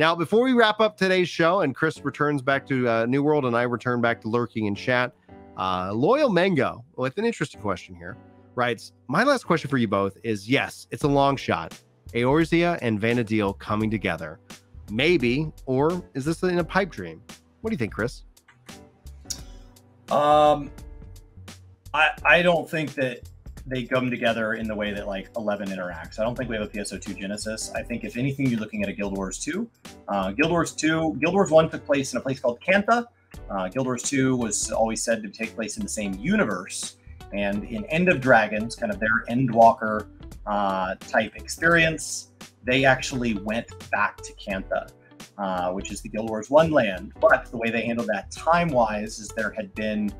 Now, before we wrap up today's show and Chris returns back to New World and I return back to lurking in chat, Loyal Mango with an interesting question here writes, my last question for you both is, yes, it's a long shot. Eorzea and Vana'diel coming together. Maybe, or is this in a pipe dream? What do you think, Chris? I don't think that they come together in the way that like 11 interacts. I don't think we have a PSO2 Genesis. I think if anything, you're looking at a Guild Wars 2. Guild Wars 1 took place in a place called Cantha. Guild Wars 2 was always said to take place in the same universe. And in End of Dragons, kind of their Endwalker type experience, they actually went back to Cantha, which is the Guild Wars 1 land. But the way they handled that time-wise is there had been,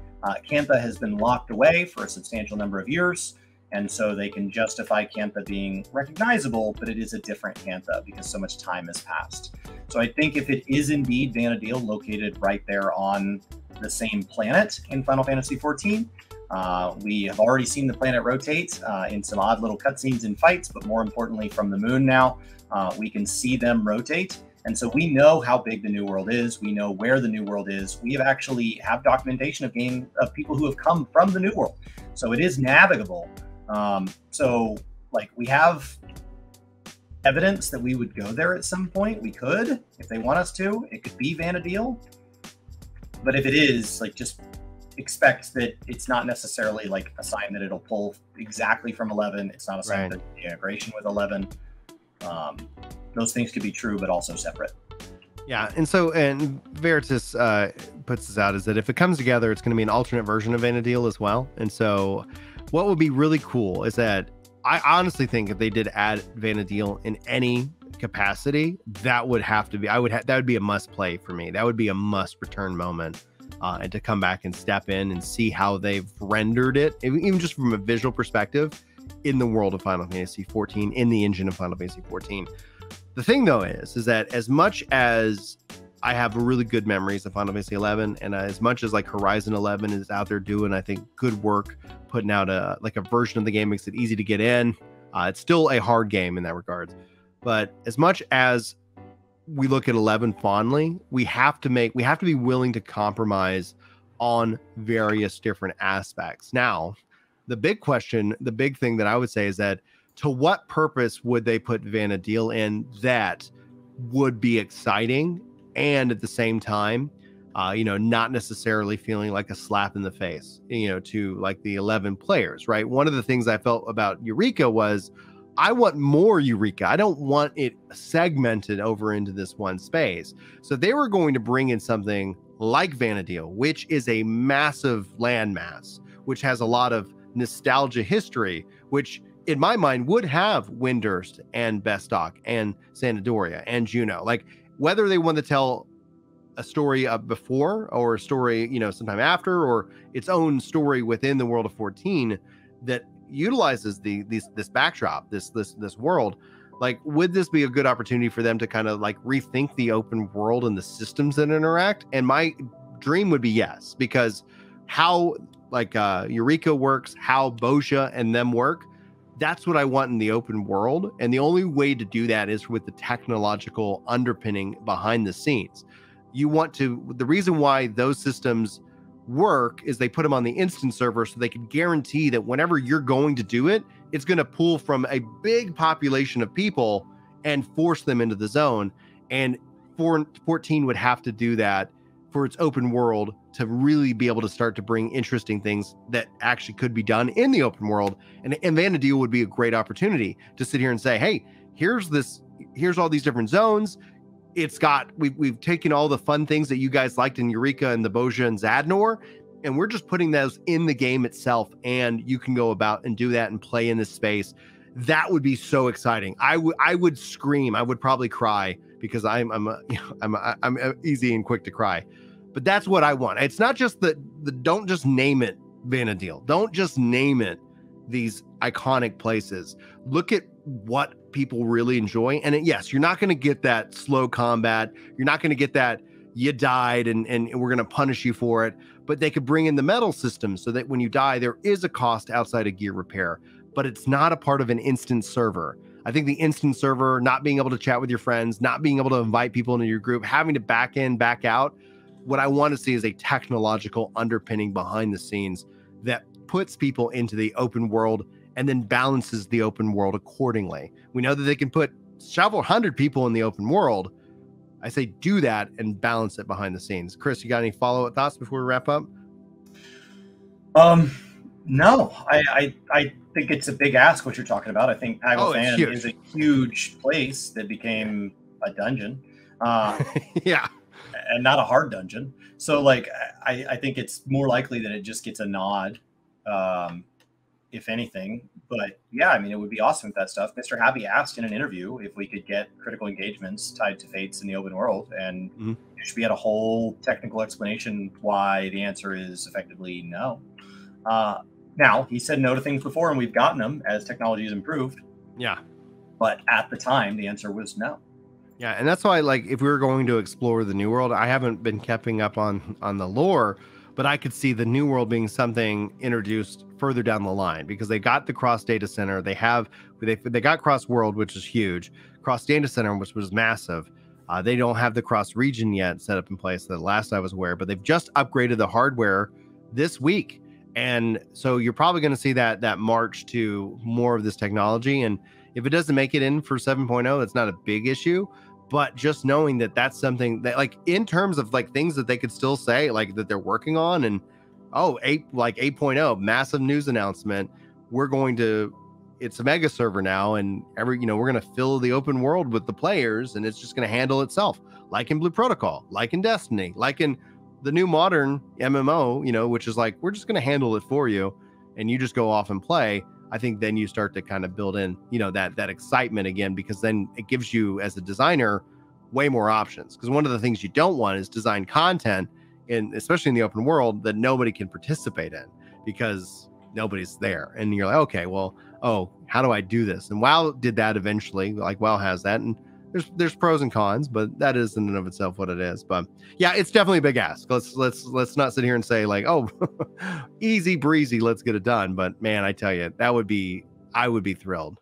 Cantha has been locked away for a substantial number of years, and so they can justify Cantha being recognizable, but it is a different Cantha because so much time has passed. So I think if it is indeed Vana'diel located right there on the same planet in Final Fantasy XIV, we have already seen the planet rotate in some odd little cutscenes and fights, but more importantly from the moon now, we can see them rotate. And so we know how big the New World is. We know where the New World is. We have actually have documentation of people who have come from the New World. So it is navigable. So like we have evidence that we would go there at some point. We could, if they want us to. It could be Vana'diel. But if it is, like, just expect that it's not necessarily like a sign that it'll pull exactly from 11. It's not a sign that the integration with 11. Those things could be true, but also separate. Yeah, and so, and Veritas puts this out, is that if it comes together, it's going to be an alternate version of Vana'diel as well. And so what would be really cool is that I honestly think if they did add Vana'diel in any capacity, that would have to be, that would be a must play for me. That would be a must return moment. And to come back and step in and see how they've rendered it, even just from a visual perspective, in the world of Final Fantasy XIV, in the engine of Final Fantasy XIV. The thing, though, is that as much as I have really good memories of Final Fantasy XI, and as much as like Horizon 11 is out there doing, I think, good work, putting out a version of the game makes it easy to get in. It's still a hard game in that regard. But as much as we look at 11 fondly, we have to be willing to compromise on various different aspects. Now, the big question, the big thing that I would say is that to what purpose would they put Vana'diel in that would be exciting and at the same time, not necessarily feeling like a slap in the face, to like the 11 players, right? One of the things I felt about Eureka was I want more Eureka. I don't want it segmented over into this one space. So they were going to bring in something like Vana'diel, which is a massive landmass, which has a lot of nostalgia history, which in my mind would have Windurst and Bestock and Sanadoria and Juno. Like whether they want to tell a story before or a story, sometime after, or its own story within the world of 14 that utilizes this backdrop, this world, like would this be a good opportunity for them to kind of like rethink the open world and the systems that interact? And my dream would be yes, because how like Eureka works, how Boscia and them work, that's what I want in the open world. And the only way to do that is with the technological underpinning behind the scenes. The reason why those systems work is they put them on the instant server so they can guarantee that whenever you're going to do it, it's going to pull from a big population of people and force them into the zone. And 14 would have to do that for its open world to really be able to start to bring interesting things that actually could be done in the open world. And Vana'diel would be a great opportunity to sit here and say, hey, here's all these different zones. We've taken all the fun things that you guys liked in Eureka and the Boscia and Zadnor, and we're just putting those in the game itself, and you can go about and do that and play in this space. That would be so exciting. I would scream. I would probably cry because I'm easy and quick to cry. But that's what I want. It's not just don't just name it Vana'diel. Don't just name it these iconic places. Look at what people really enjoy. And yes, you're not going to get that slow combat. You're not going to get that you died and we're going to punish you for it. But they could bring in the medal system so that when you die, there is a cost outside of gear repair, but it's not a part of an instant server. I think the instant server, not being able to chat with your friends, not being able to invite people into your group, having to back in, back out. What I want to see is a technological underpinning behind the scenes that puts people into the open world and then balances the open world accordingly. We know that they can put several hundred people in the open world. I say do that and balance it behind the scenes. Chris, you got any follow-up thoughts before we wrap up? No, I think it's a big ask what you're talking about. I think Pagelfan is a huge place that became a dungeon. Yeah. And not a hard dungeon. So like, I think it's more likely that it just gets a nod, if anything. But yeah, I mean, it would be awesome with that stuff. Mr. Happy asked in an interview if we could get critical engagements tied to fates in the open world. And we had a whole technical explanation why the answer is effectively no. Now, he said no to things before, and we've gotten them as technology has improved. Yeah. But at the time, the answer was no. Yeah, and that's why, like, if we were going to explore the New World, I haven't been keeping up on the lore, but I could see the New World being something introduced further down the line, because they got the cross data center, they got cross world, which is huge, cross data center, which was massive. They don't have the cross region yet set up in place, the last I was aware, but they've just upgraded the hardware this week, and so you're probably going to see that march to more of this technology. And if it doesn't make it in for 7.0, that's not a big issue. But just knowing that that's something that, like, in terms of like things that they could still say, like, that they're working on, and 8.0 massive news announcement, it's a mega server now, and we're going to fill the open world with the players, and it's just going to handle itself, like in Blue Protocol, like in Destiny, like in the new modern MMO, which is like, we're just going to handle it for you, and you just go off and play. I think then you start to kind of build in, that excitement again, because then it gives you, as a designer, way more options. Because one of the things you don't want is design content, especially in the open world, that nobody can participate in because nobody's there. And you're like, okay, well, how do I do this? And WoW did that eventually. Like, WoW has that, and there's pros and cons, but that is in and of itself what it is. But yeah, it's definitely a big ask. Let's not sit here and say like, oh, easy breezy, let's get it done. But man, I tell you, I would be thrilled.